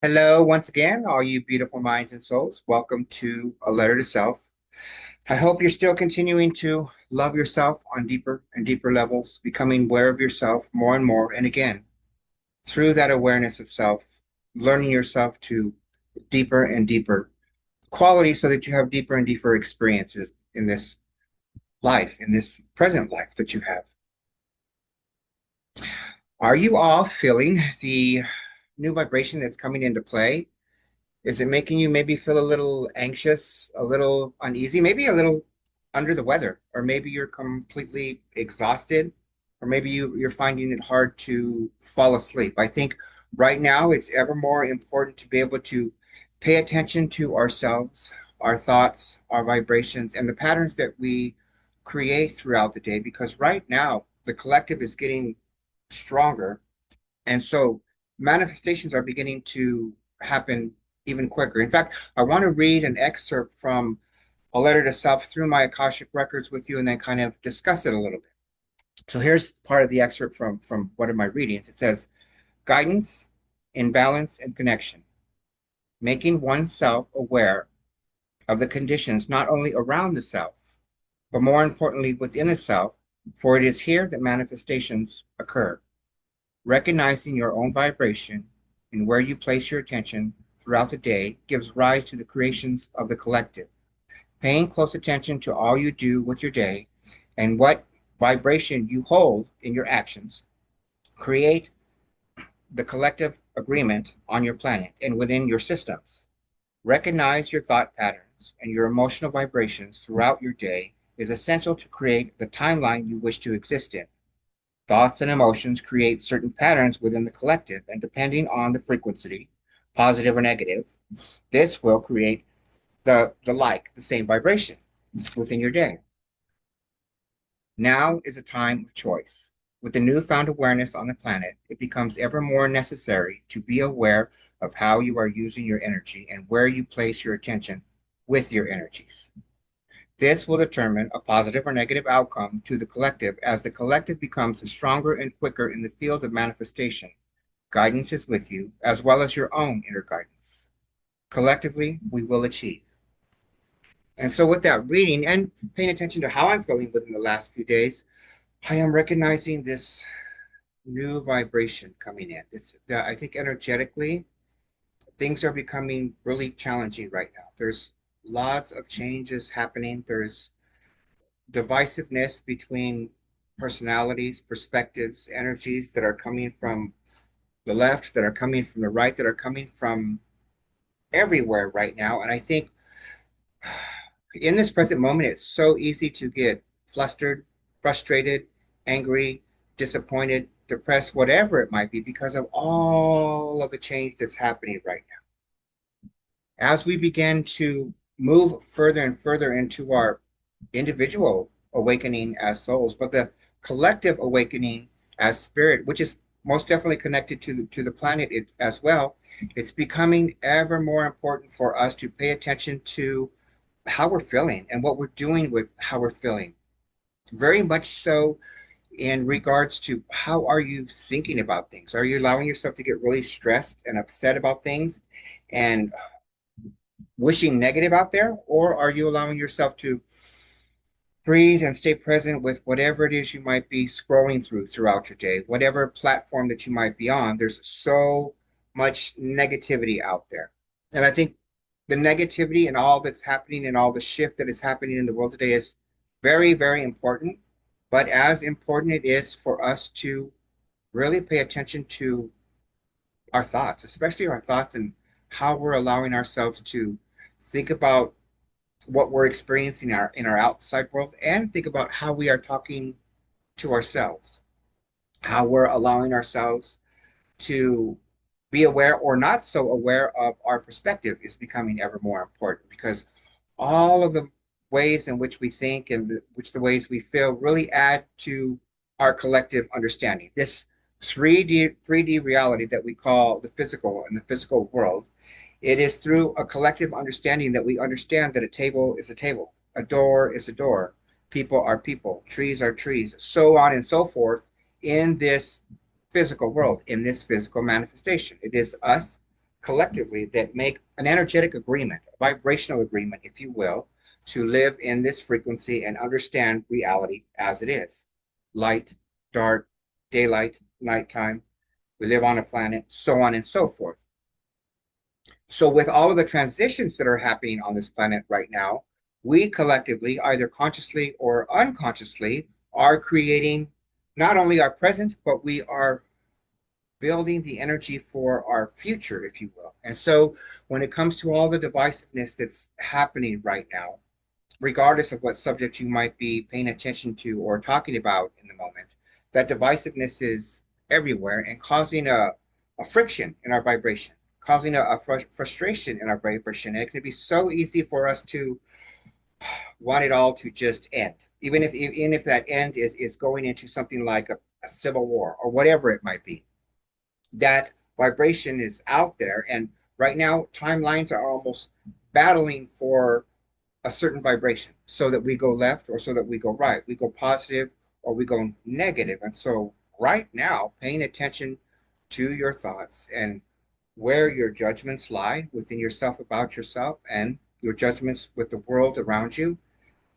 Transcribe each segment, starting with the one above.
Hello, once again, all you beautiful minds and souls. Welcome to A Letter to Self. I hope you're still continuing to love yourself on deeper and deeper levels, becoming aware of yourself more and more. And again, through that awareness of self, learning yourself to deeper and deeper quality so that you have deeper and deeper experiences in this life, in this present life that you have. Are you all feeling the new vibration that's coming into play? Is it making you maybe feel a little anxious, a little uneasy, maybe a little under the weather, or maybe you're completely exhausted, or maybe you're finding it hard to fall asleep? I think right now it's ever more important to be able to pay attention to ourselves, our thoughts, our vibrations, and the patterns that we create throughout the day, because right now the collective is getting stronger, and so manifestations are beginning to happen even quicker. In fact, I want to read an excerpt from A Letter to Self through my Akashic records with you and then kind of discuss it a little bit. So here's part of the excerpt from one of my readings. It says, guidance, imbalance, and connection. Making oneself aware of the conditions not only around the self, but more importantly within the self, for it is here that manifestations occur. Recognizing your own vibration and where you place your attention throughout the day gives rise to the creations of the collective. Paying close attention to all you do with your day and what vibration you hold in your actions create the collective agreement on your planet and within your systems. Recognize your thought patterns and your emotional vibrations throughout your day is essential to create the timeline you wish to exist in. Thoughts and emotions create certain patterns within the collective, and depending on the frequency, positive or negative, this will create the same vibration within your day. Now is a time of choice. With the newfound awareness on the planet, it becomes ever more necessary to be aware of how you are using your energy and where you place your attention with your energies. This will determine a positive or negative outcome to the collective as the collective becomes stronger and quicker in the field of manifestation. Guidance is with you, as well as your own inner guidance. Collectively, we will achieve. And so, with that reading and paying attention to how I'm feeling within the last few days, I am recognizing this new vibration coming in. I think energetically, things are becoming really challenging right now. There's lots of changes happening. There's divisiveness between personalities, perspectives, energies that are coming from the left, that are coming from the right, that are coming from everywhere right now. And I think in this present moment, it's so easy to get flustered, frustrated, angry, disappointed, depressed, whatever it might be, because of all of the change that's happening right now. As we begin to move further and further into our individual awakening as souls, but the collective awakening as spirit, which is most definitely connected to the planet as well, it's becoming ever more important for us to pay attention to how we're feeling and what we're doing with how we're feeling. Very much so in regards to how are you thinking about things? Are you allowing yourself to get really stressed and upset about things and wishing negative out there? Or are you allowing yourself to breathe and stay present with whatever it is you might be scrolling throughout your day, whatever platform that you might be on? There's so much negativity out there. And I think the negativity and all that's happening and all the shift that is happening in the world today is very, very important. But as important it is for us to really pay attention to our thoughts, especially our thoughts and how we're allowing ourselves to think about what we're experiencing in our outside world and think about how we are talking to ourselves, how we're allowing ourselves to be aware or not so aware of our perspective is becoming ever more important because all of the ways in which we think and which the ways we feel really add to our collective understanding. This 3D reality that we call the physical and the physical world, it is through a collective understanding that we understand that a table is a table, a door is a door, people are people, trees are trees, so on and so forth in this physical world, in this physical manifestation. It is us collectively that make an energetic agreement, a vibrational agreement, if you will, to live in this frequency and understand reality as it is: light, dark, daylight, nighttime. We live on a planet, so on and so forth. So, with all of the transitions that are happening on this planet right now, we collectively, either consciously or unconsciously, are creating not only our present, but we are building the energy for our future, if you will. And so, when it comes to all the divisiveness that's happening right now, regardless of what subject you might be paying attention to or talking about in the moment, that divisiveness is everywhere and causing a friction in our vibration, causing a frustration in our vibration. And it can be so easy for us to want it all to just end, even if that end is going into something like a civil war or whatever it might be. That vibration is out there, and right now timelines are almost battling for a certain vibration so that we go left or so that we go right, we go positive or we go negative. And so right now, paying attention to your thoughts and where your judgments lie within yourself about yourself and your judgments with the world around you,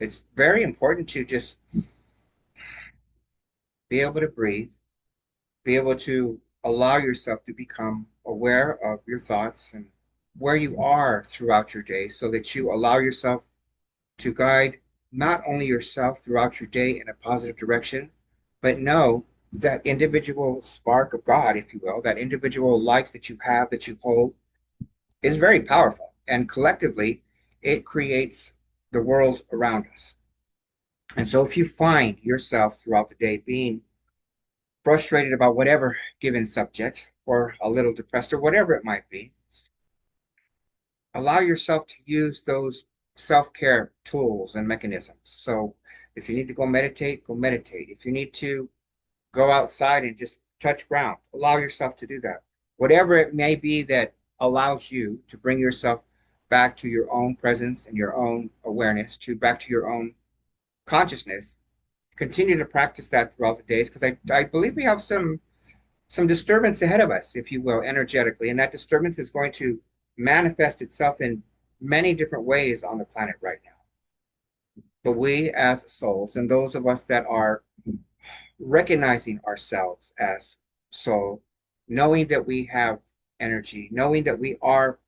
it's very important to just be able to breathe, be able to allow yourself to become aware of your thoughts and where you are throughout your day so that you allow yourself to guide not only yourself throughout your day in a positive direction, but know that individual spark of God, if you will, that individual light that you have, that you hold, is very powerful. And collectively, it creates the world around us. And so if you find yourself throughout the day being frustrated about whatever given subject, or a little depressed, or whatever it might be, allow yourself to use those self-care tools and mechanisms. So if you need to go meditate, go meditate. If you need to go outside and just touch ground, allow yourself to do that. Whatever it may be that allows you to bring yourself back to your own presence and your own awareness, to back to your own consciousness, continue to practice that throughout the days, because I believe we have some disturbance ahead of us, if you will, energetically. And that disturbance is going to manifest itself in many different ways on the planet right now. But we as souls, and those of us that are recognizing ourselves as soul, knowing that we have energy, knowing that we are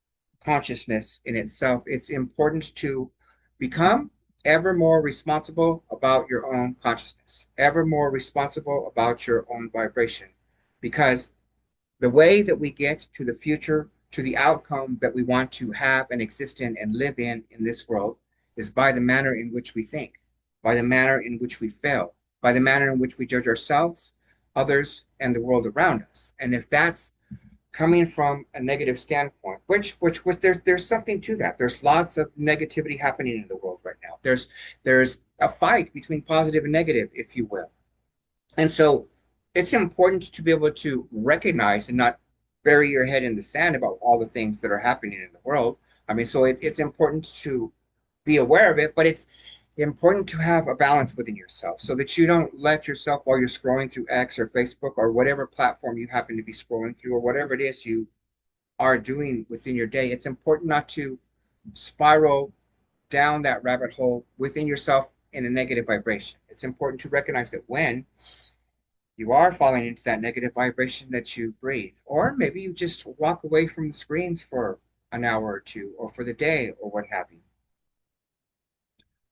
consciousness in itself, it's important to become ever more responsible about your own consciousness, ever more responsible about your own vibration. Because the way that we get to the future, to the outcome that we want to have and exist in and live in this world, is by the manner in which we think, by the manner in which we feel, by the manner in which we judge ourselves, others, and the world around us. And if that's coming from a negative standpoint, which there's something to that. There's lots of negativity happening in the world right now. There's a fight between positive and negative, if you will. And so it's important to be able to recognize and not bury your head in the sand about all the things that are happening in the world. I mean, so it's important to be aware of it, but it's important to have a balance within yourself so that you don't let yourself, while you're scrolling through X or Facebook or whatever platform you happen to be scrolling through, or whatever it is you are doing within your day, it's important not to spiral down that rabbit hole within yourself in a negative vibration. It's important to recognize that when you are falling into that negative vibration, that you breathe, or maybe you just walk away from the screens for an hour or two, or for the day, or what have you.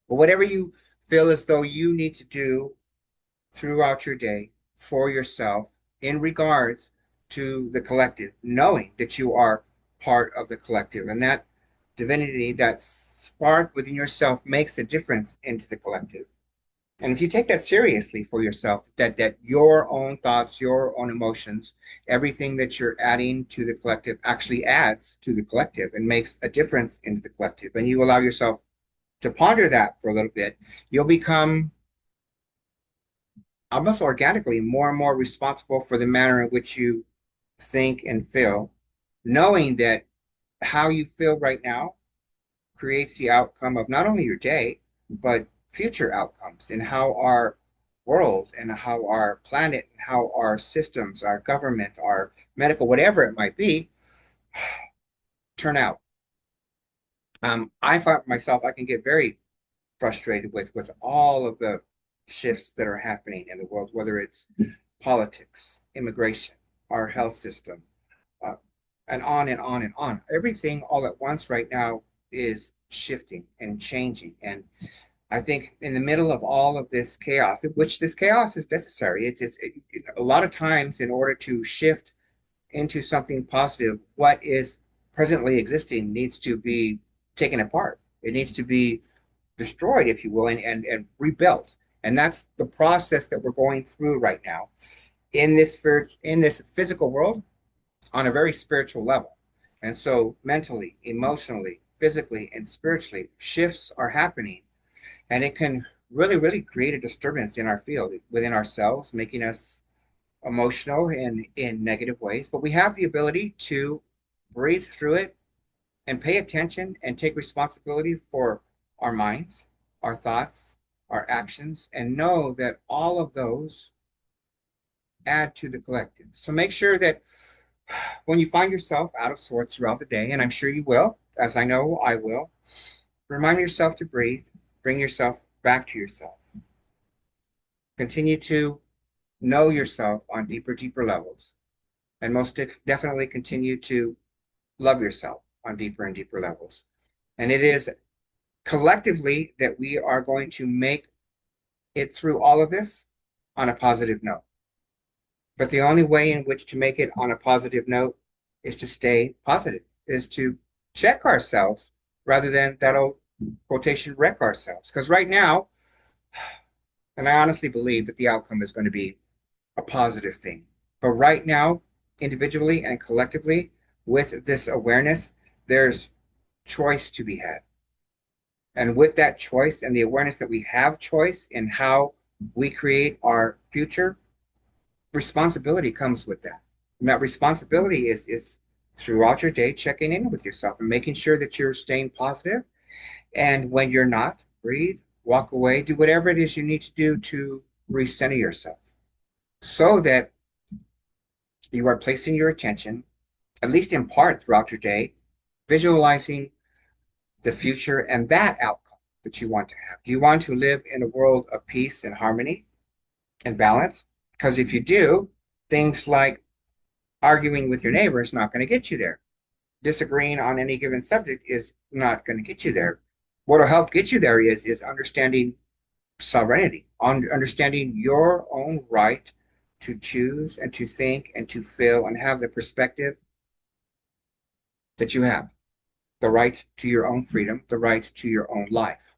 But whatever you feel as though you need to do throughout your day for yourself in regards to the collective, knowing that you are part of the collective, and that divinity, that spark within yourself, makes a difference into the collective. And if you take that seriously for yourself, that your own thoughts, your own emotions, everything that you're adding to the collective actually adds to the collective and makes a difference into the collective, and you allow yourself to ponder that for a little bit, you'll become almost organically more and more responsible for the manner in which you think and feel, knowing that how you feel right now creates the outcome of not only your day, but future outcomes, and how our world and how our planet and how our systems, our government, our medical, whatever it might be, turn out. I find myself, I can get very frustrated with all of the shifts that are happening in the world, whether it's politics, immigration, our health system, uh, and on and on and on. Everything all at once right now is shifting and changing. And I think in the middle of all of this chaos, which this chaos is necessary, a lot of times in order to shift into something positive, what is presently existing needs to be taken apart. It needs to be destroyed, if you will, and rebuilt. And that's the process that we're going through right now in this physical world on a very spiritual level. And so mentally, emotionally, physically, and spiritually, shifts are happening, and it can really, really create a disturbance in our field within ourselves, making us emotional in negative ways. But we have the ability to breathe through it and pay attention and take responsibility for our minds, our thoughts, our actions, and know that all of those add to the collective. So make sure that when you find yourself out of sorts throughout the day, and I'm sure you will, as I know I will, remind yourself to breathe, bring yourself back to yourself. Continue to know yourself on deeper, deeper levels, and most definitely continue to love yourself on deeper and deeper levels. And it is collectively that we are going to make it through all of this on a positive note. But the only way in which to make it on a positive note is to stay positive, is to check ourselves rather than that old quotation wreck ourselves. Because right now, and I honestly believe that the outcome is going to be a positive thing. But right now, individually and collectively, with this awareness, there's choice to be had. And with that choice and the awareness that we have choice in how we create our future, responsibility comes with that. And that responsibility is throughout your day checking in with yourself and making sure that you're staying positive. And when you're not, breathe, walk away, do whatever it is you need to do to recenter yourself so that you are placing your attention, at least in part throughout your day, visualizing the future and that outcome that you want to have. Do you want to live in a world of peace and harmony and balance? Because if you do, things like arguing with your neighbor is not going to get you there. Disagreeing on any given subject is not going to get you there. What will help get you there is understanding sovereignty, understanding your own right to choose and to think and to feel and have the perspective that you have, the right to your own freedom, the right to your own life.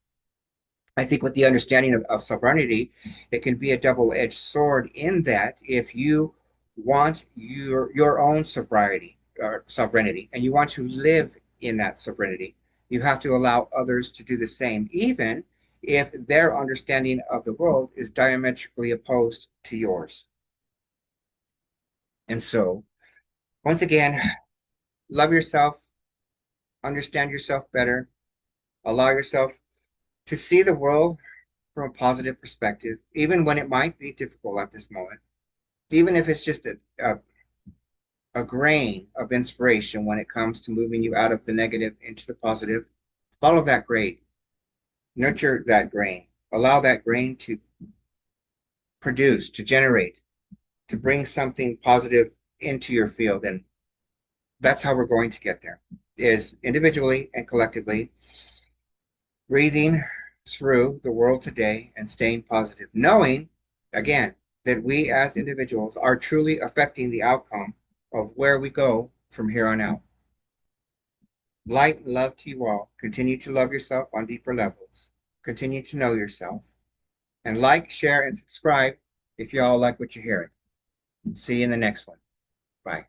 I think with the understanding of sovereignty, it can be a double-edged sword in that if you want your own sobriety or sovereignty and you want to live in that sovereignty, you have to allow others to do the same, even if their understanding of the world is diametrically opposed to yours. And so, once again, love yourself, understand yourself better, allow yourself to see the world from a positive perspective, even when it might be difficult at this moment, even if it's just a grain of inspiration when it comes to moving you out of the negative into the positive. Follow that grain, nurture that grain, allow that grain to produce, to generate, to bring something positive into your field. And that's how we're going to get there, is individually and collectively, breathing through the world today and staying positive, knowing, again, that we as individuals are truly affecting the outcome of where we go from here on out. Light and love to you all. Continue to love yourself on deeper levels. Continue to know yourself. And like, share, and subscribe if you all like what you're hearing. See you in the next one. Bye.